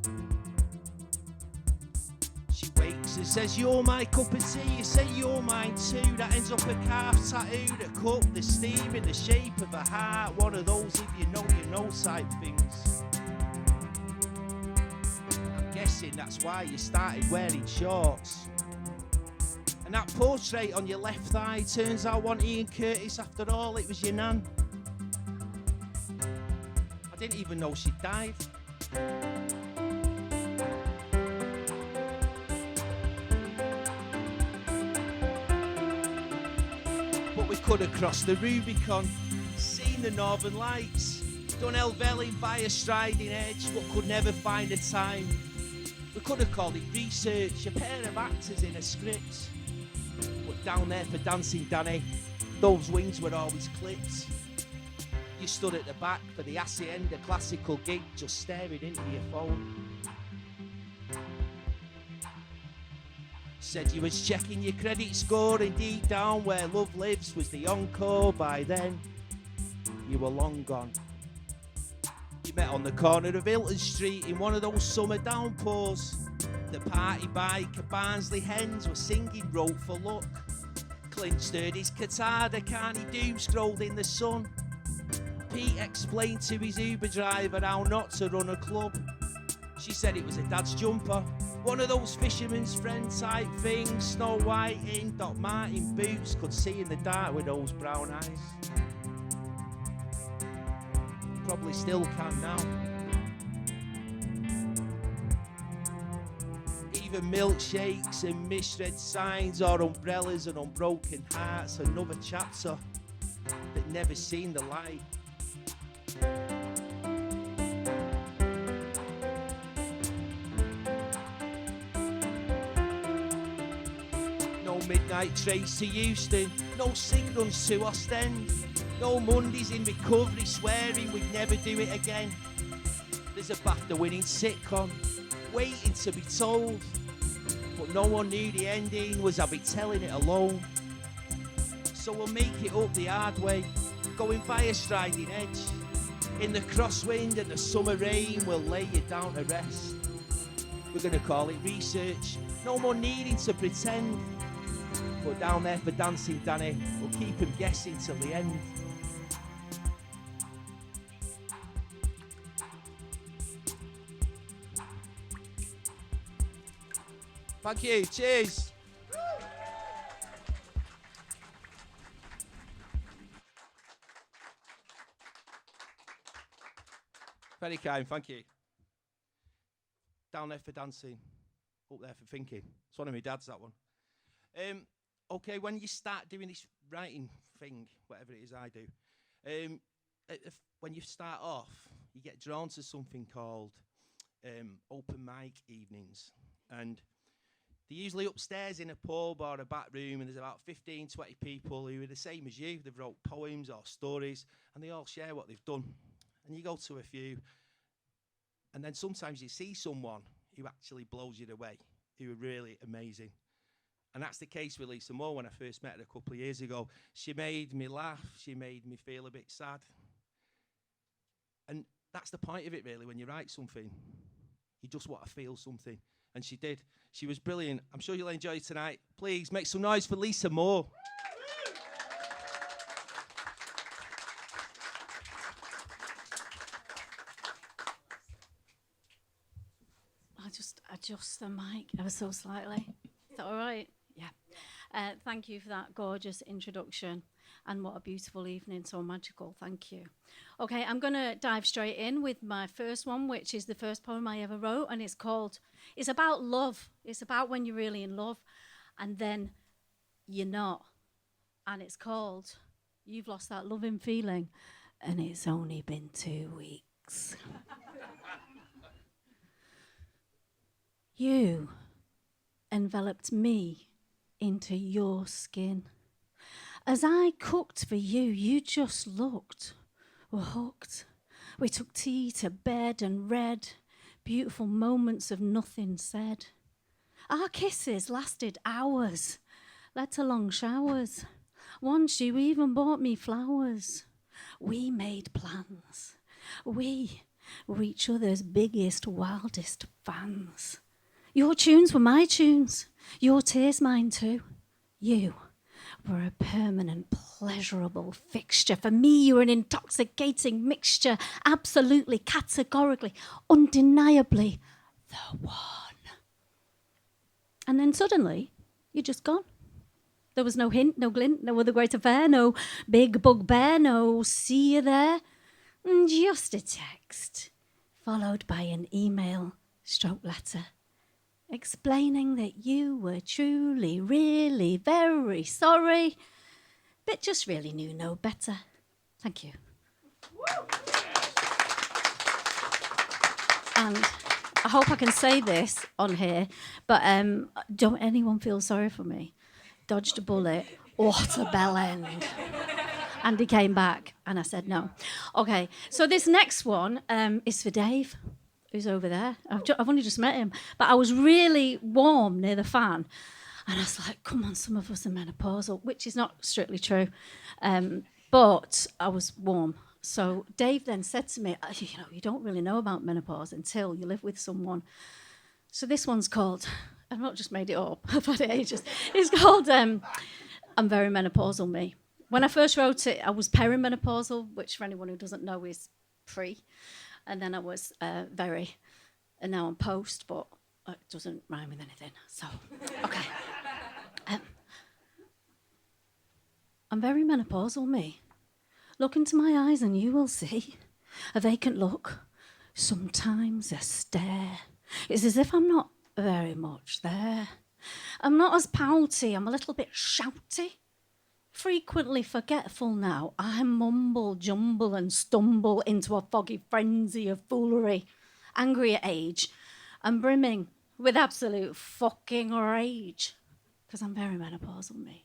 Speaker 6: She wakes and says, "You're my cup of tea," you say, "You're mine too." That ends up a calf tattoo, a cup, the steam in the shape of a heart. One of those if you know type things. I'm guessing that's why you started wearing shorts. And that portrait on your left thigh turns out one Ian Curtis. After all, it was your nan. I didn't even know she died. But we could have crossed the Rubicon, seen the Northern Lights, done Helvellyn by a striding edge, but could never find the time. We could have called it research, a pair of actors in a script. But down there for dancing, Danny, those wings were always clipped. You stood at the back for the Hacienda classical gig, just staring into your phone. Said you was checking your credit score, and deep down where love lives was the encore. By then, you were long gone. You met on the corner of Hilton Street in one of those summer downpours. The party bike of Barnsley hens were singing Rope for Luck. Clint stirred his guitar, the Carney Doom scrolled in the sun. Pete explained to his Uber driver how not to run a club. She said it was a dad's jumper, one of those fisherman's friend type things. Snow White in Doc Martin boots, could see in the dark with those brown eyes. Probably still can now. Even milkshakes and misread signs or umbrellas and unbroken hearts, another chapter that never seen the light. No midnight trace to Houston, no signals to Ostend, no Mondays in recovery swearing we'd never do it again. There's a BAFTA-winning sitcom waiting to be told, but no one knew the ending was I'll be telling it alone. So we'll make it up the hard way, going by a striding edge. In the crosswind and the summer rain, we'll lay you down to rest. We're gonna call it research, no more needing to pretend. But down there for dancing, Danny, we'll keep him guessing till the end. Thank you, cheers. Very kind, thank you. Down there for dancing, up there for thinking. It's one of my dad's, that one. Okay, when you start doing this writing thing, whatever it is I do, when you start off, you get drawn to something called open mic evenings. And They're usually upstairs in a pub or a back room, and there's about 15, 20 people who are the same as you. They've wrote poems or stories, and they all share what they've done. And you go to a few, and then sometimes you see someone who actually blows you away, who are really amazing. And that's the case with Lisa Moore. When I first met her a couple of years ago, she made me laugh. She made me feel a bit sad. And that's the point of it, really. When you write something, you just want to feel something. And she did. She was brilliant. I'm sure you'll enjoy it tonight. Please make some noise for Lisa Moore.
Speaker 7: I'll just adjust the mic ever so slightly. Is that all right? Yeah. Thank you for that gorgeous introduction. And what a beautiful evening, so magical. Thank you. Okay, I'm going to dive straight in with my first one, which is the first poem I ever wrote. And it's about love. It's about when you're really in love and then you're not. And it's called You've Lost That Loving Feeling and It's Only Been 2 weeks. You enveloped me into your skin. As I cooked for you, you just looked, were hooked. We took tea to bed and read beautiful moments of nothing said. Our kisses lasted hours, led to long showers. Once you even bought me flowers. We made plans. We were each other's biggest, wildest fans. Your tunes were my tunes, your tears mine too. You were a permanent, pleasurable fixture. For me, you were an intoxicating mixture, absolutely, categorically, undeniably the one. And then suddenly, you're just gone. There was no hint, no glint, no other great affair, no big bugbear, no see you there. Just a text, followed by an email, stroke letter, explaining that you were truly, really very sorry, but just really knew no better. Thank you. And I hope I can say this on here, but don't anyone feel sorry for me. Dodged a bullet. What a bell end. And he came back, and I said no. Okay, so this next one is for Dave, who's over there. I've only just met him, but I was really warm near the fan. And I was like, come on, some of us are menopausal, which is not strictly true. But I was warm. So Dave then said to me, you don't really know about menopause until you live with someone. So this one's called, I've not just made it up, I've had it ages. It's called I'm Very Menopausal Me. When I first wrote it, I was perimenopausal, which for anyone who doesn't know is pre. And then I was very, and now I'm post, but it doesn't rhyme with anything. So, okay. I'm very menopausal, me. Look into my eyes and you will see a vacant look, sometimes a stare. It's as if I'm not very much there. I'm not as pouty, I'm a little bit shouty. Frequently forgetful now, I mumble, jumble and stumble into a foggy frenzy of foolery, angry at age and brimming with absolute fucking rage, because I'm very menopausal, me.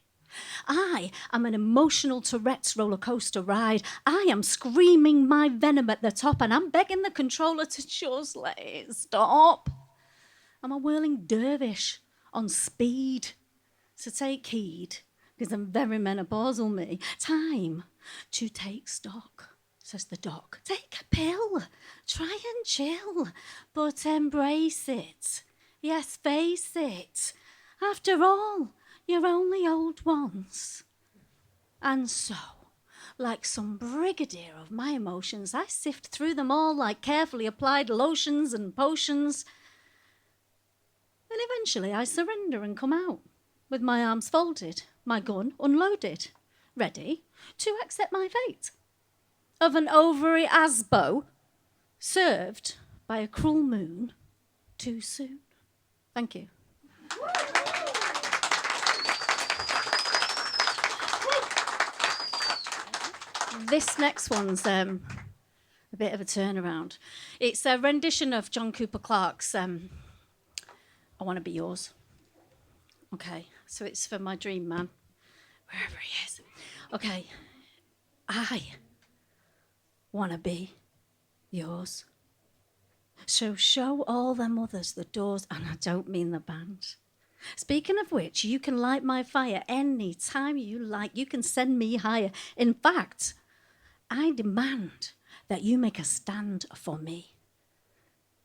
Speaker 7: I am an emotional Tourette's roller coaster ride. I am screaming my venom at the top and I'm begging the controller to just let it stop. I'm a whirling dervish on speed, so take heed. Because I'm very menopausal, me. Time to take stock, says the doc. Take a pill, try and chill, but embrace it. Yes, face it. After all, you're only old once. And so, like some brigadier of my emotions, I sift through them all like carefully applied lotions and potions. And eventually I surrender and come out with my arms folded, my gun unloaded, ready to accept my fate of an ovary asbo served by a cruel moon too soon. Thank you. This next one's a bit of a turnaround. It's a rendition of John Cooper Clarke's I Want to Be Yours. Okay, so it's for my dream man, wherever he is. Okay, I want to be yours. So show all them others the doors, and I don't mean the band. Speaking of which, you can light my fire any time you like. You can send me higher. In fact, I demand that you make a stand for me,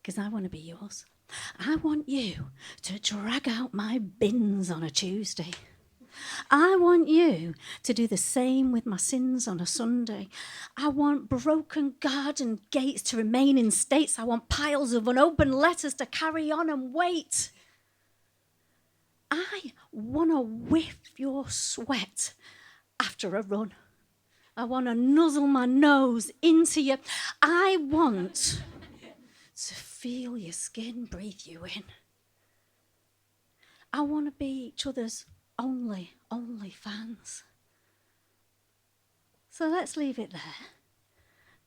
Speaker 7: because I want to be yours. I want you to drag out my bins on a Tuesday. I want you to do the same with my sins on a Sunday. I want broken garden gates to remain in states. I want piles of unopened letters to carry on and wait. I want to whiff your sweat after a run. I want to nuzzle my nose into you. I want to feel your skin breathe you in. I want to be each other's only fans. So let's leave it there.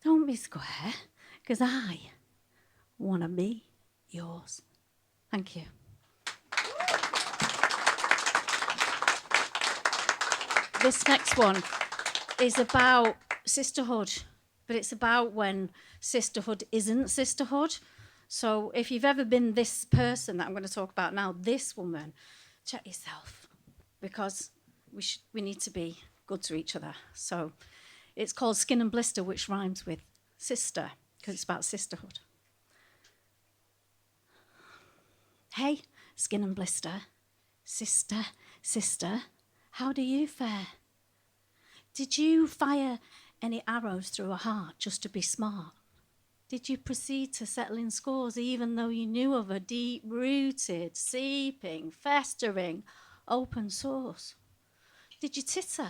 Speaker 7: Don't be square, because I want to be yours. Thank you. This next one is about sisterhood, but it's about when sisterhood isn't sisterhood. So if you've ever been this person that I'm going to talk about now, this woman, check yourself, because we need to be good to each other. So it's called Skin and Blister, which rhymes with sister, because it's about sisterhood. Hey, Skin and Blister, sister, how do you fare? Did you fire any arrows through a heart just to be smart? Did you proceed to settle in scores even though you knew of a deep-rooted, seeping, festering, open source? Did you titter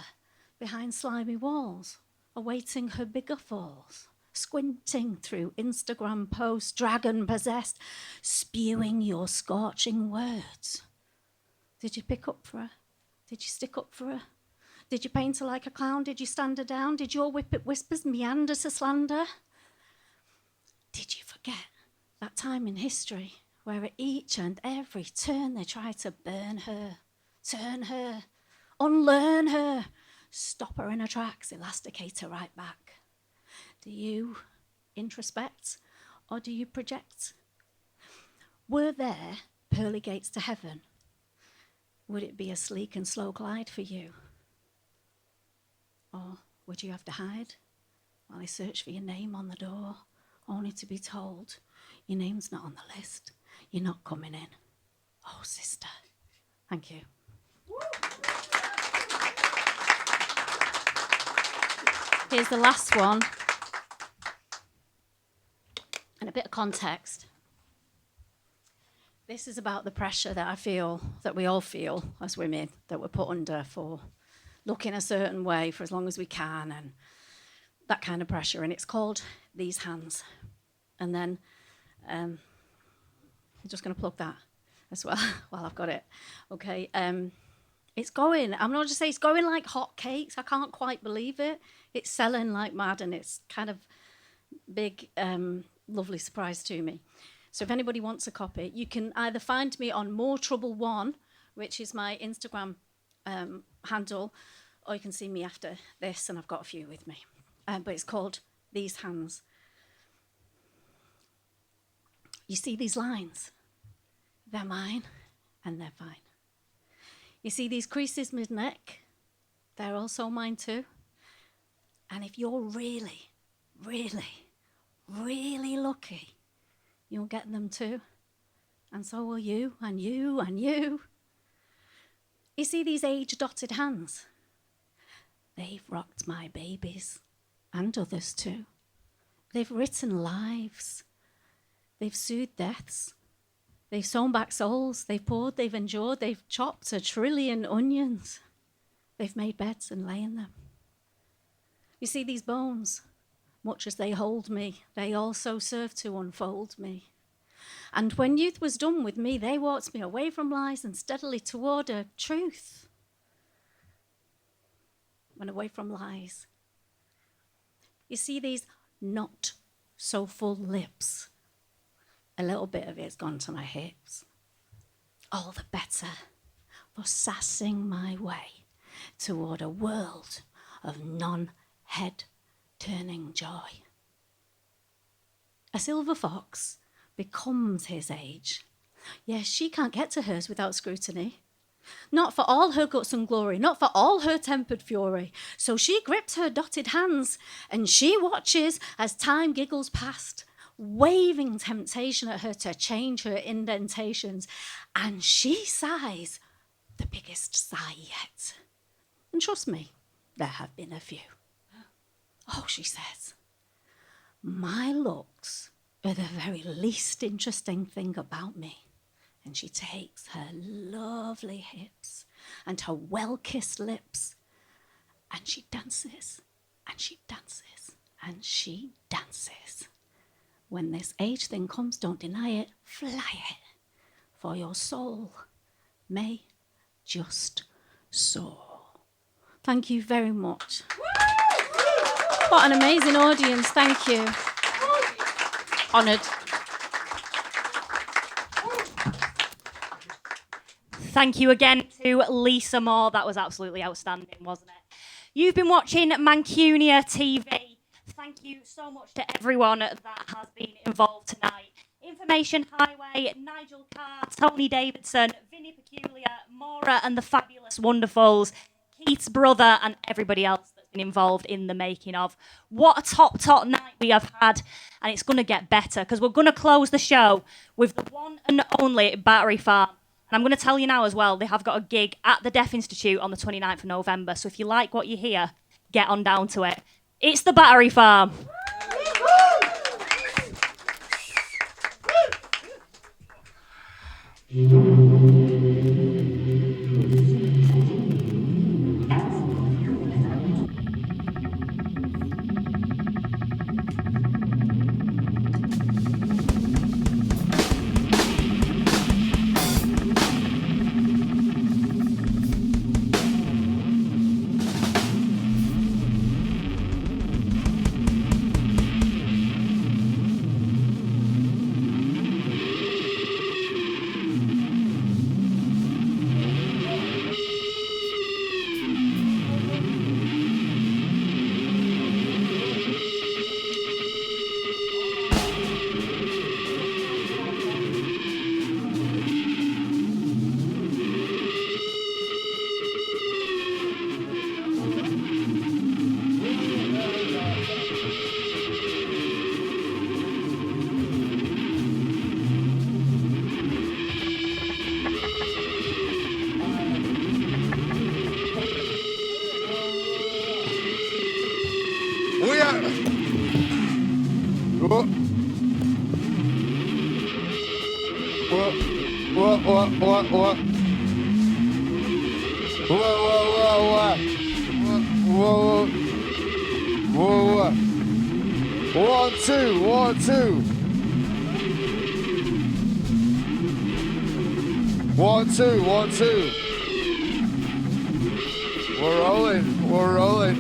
Speaker 7: behind slimy walls, awaiting her bigger falls, squinting through Instagram posts, dragon-possessed, spewing your scorching words? Did you pick up for her? Did you stick up for her? Did you paint her like a clown? Did you stand her down? Did your whippet whispers meander to slander? Did you forget that time in history where at each and every turn they tried to burn her, turn her, unlearn her, stop her in her tracks, elasticate her right back? Do you introspect or do you project? Were there pearly gates to heaven? Would it be a sleek and slow glide for you? Or would you have to hide while they search for your name on the door, only to be told your name's not on the list, you're not coming in? Oh, sister. Thank you. Here's the last one. And a bit of context. This is about the pressure that I feel, that we all feel as women, that we're put under for looking a certain way for as long as we can, and that kind of pressure. And it's called These Hands. And then I'm just going to plug that as well while I've got it. Okay. It's going, I'm not just saying it's going like hotcakes. I can't quite believe it. It's selling like mad, and it's kind of big, lovely surprise to me. So if anybody wants a copy, you can either find me on More Trouble One, which is my Instagram handle, or you can see me after this, and I've got a few with me. But it's called These Hands. You see these lines? They're mine, and they're fine. You see these creases mid-neck? They're also mine too. And if you're really, really, really lucky, you'll get them too. And so will you, and you, and you. You see these age-dotted hands? They've rocked my babies, and others too. They've written lives. They've soothed deaths. They've sewn back souls. They've poured, they've endured, they've chopped 1 trillion onions. They've made beds and lay in them. You see these bones? Much as they hold me, they also serve to unfold me. And when youth was done with me, they walked me away from lies and steadily toward a truth. And away from lies. You see these not so full lips? A little bit of it's gone to my hips. All the better. for sassing my way toward a world of non-head turning joy. A silver fox becomes his age. Yes, she can't get to hers without scrutiny. Not for all her guts and glory, not for all her tempered fury. So she grips her dotted hands and she watches as time giggles past, waving temptation at her to change her indentations. And she sighs the biggest sigh yet. And trust me, there have been a few. Oh, she says, my looks are the very least interesting thing about me. And she takes her lovely hips and her well-kissed lips, and she dances, and she dances, and she dances. When this age thing comes, don't deny it, fly it, for your soul may just soar. Thank you very much. What an amazing audience, thank you. Honoured.
Speaker 1: Thank you again to Lisa Moore. That was absolutely outstanding, wasn't it? You've been watching Mancunia TV. Thank you so much to everyone that has been involved tonight. Information Highway, Nigel Carr, Tony Davidson, Vinnie Peculiar, Mora and the Fabulous Wonderfuls, Keith's brother, and everybody else that's been involved in the making of. What a top night we have had, and it's going to get better because we're going to close the show with the one and only Battery Farm. And I'm going to tell you now as well, they have got a gig at the Deaf Institute on the 29th of November. So if you like what you hear, get on down to it. It's the Battery Farm.
Speaker 2: One, two. We're rolling.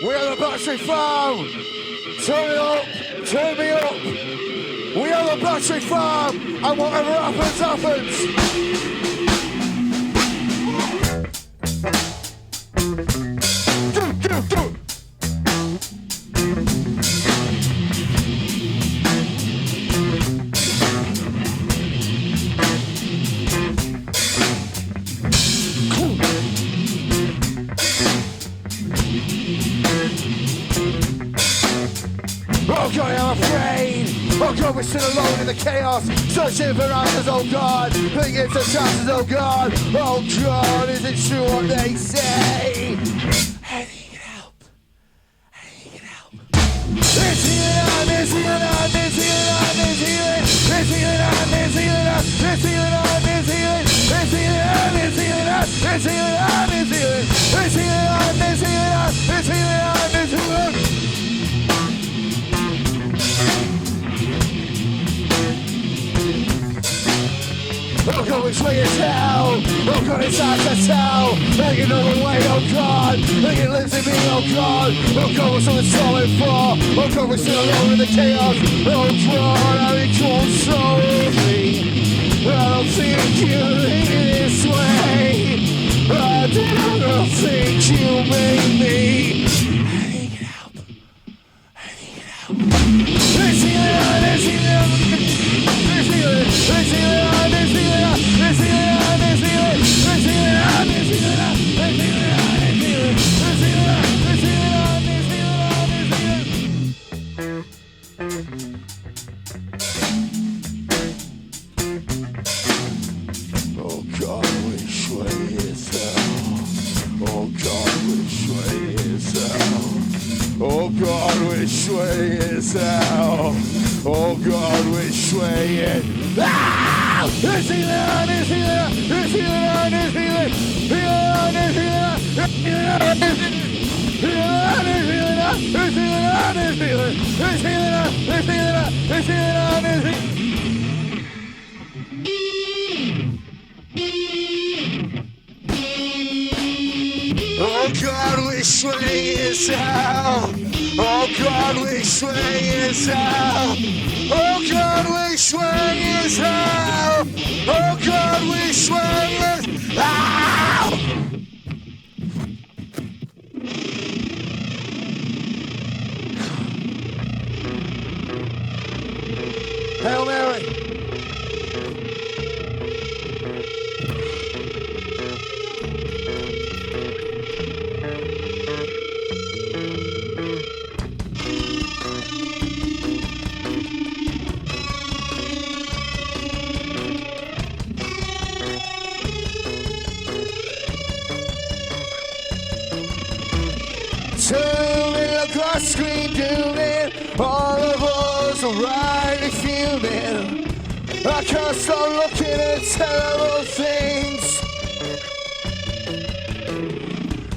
Speaker 2: We are the Battery Farm. Turn me up. We are the Battery Farm, and whatever happens, happens. Do. Oh God, I'm afraid. Oh God, we're still alone in the chaos, searching for answers, oh God, thinking for chances, oh God. Oh God, is it true what they say? I need help. It's healing on, it's healing on, it's healing on, it's healing. It's healing on, it's healing on, it's healing on, it's healing. It's healing on, it's healing on, it's healing on, it's healing. It's healing on, it's healing on, it's healing on, it's healing. Oh God, which way is hell? Oh God, it's hard to tell. Make another way, oh God. Make it lives in me, oh God. Oh God, what's all the solid for? Oh God, we're still alone in the chaos. Oh God, how it controls me. I don't think you made it this way. I don't think you made me. I think it help. I think it help. Let's see it on, let's see it on. Let's see it, let's see it on, let's see it on. Let's see it on, let's see it, let's see it on, let's see it on. Let's see it on, let's see it, let's see it on, let's see it on, let's see it on, let's see it on. Oh God, which way is hell? Oh God, which way is hell? Oh God, which way is hell? Oh God, which way is ah! Is he there? Is he there? Is he there? Is he there? Is he there? Is he there? Is he there? Is he there? Is he there? Is he there? Is he there? Is he there? Is he there? Is he there? Oh God, which way is hell? Oh God, which way is hell? Oh God, which way is hell? Oh God, which way is hell? Hail Mary. Turning across screen doing all of us are rightly feeling. I can't stop looking at terrible things.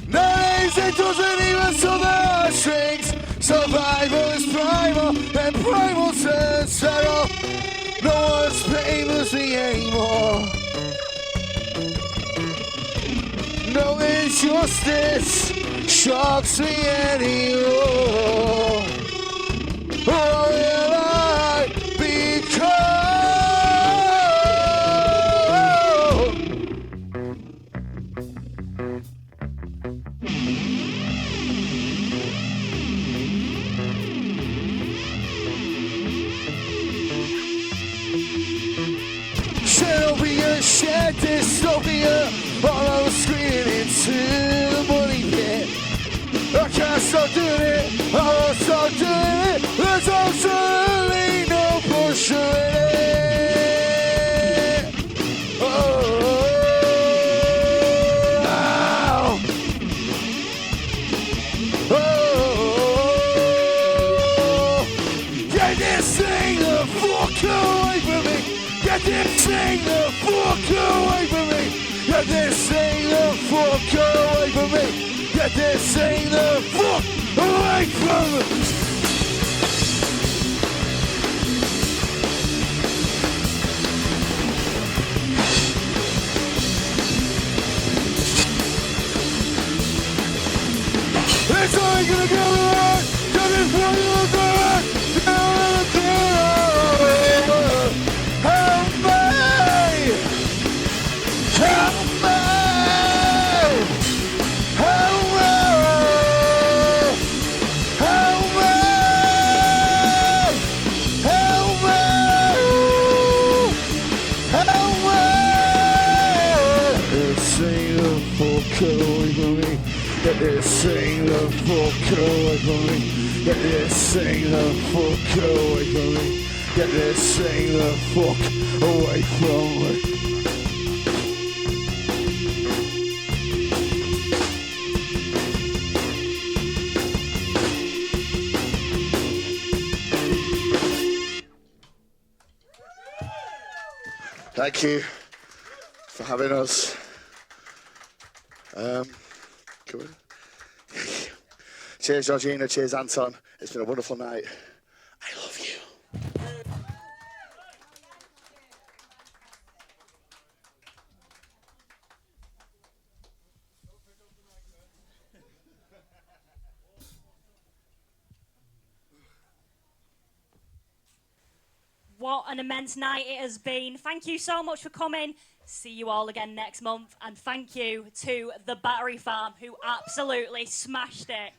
Speaker 2: Nowadays it doesn't even sell the heartstrings. Survival is primal and primal turns feral. No one's famous anymore. No injustice shocks me anymore. Or will I become? Xenopia, shed dystopia, all I was screaming into the money pit. I can't stop doing it, I won't stop doing it. There's absolutely no pushing it. Oh, get this thing the fuck away from me. Get this thing the fuck away from me. Get this thing the fuck away from me. Get this thing the fuck away from me. It's only gonna go on. Get this one gonna go on. Help me! Help me! Help me! Help me! Help me! Help me! This ain't the fuck away from me. Get this thing the fuck away from me. Get this thing the fuck away from me. Get this thing the fuck away from me. Thank you for having us. Good. Cheers, Georgina. Cheers, Anton. It's been a wonderful night. I love you.
Speaker 1: What an immense night it has been. Thank you so much for coming. See you all again next month. And thank you to the Battery Farm, who absolutely smashed it.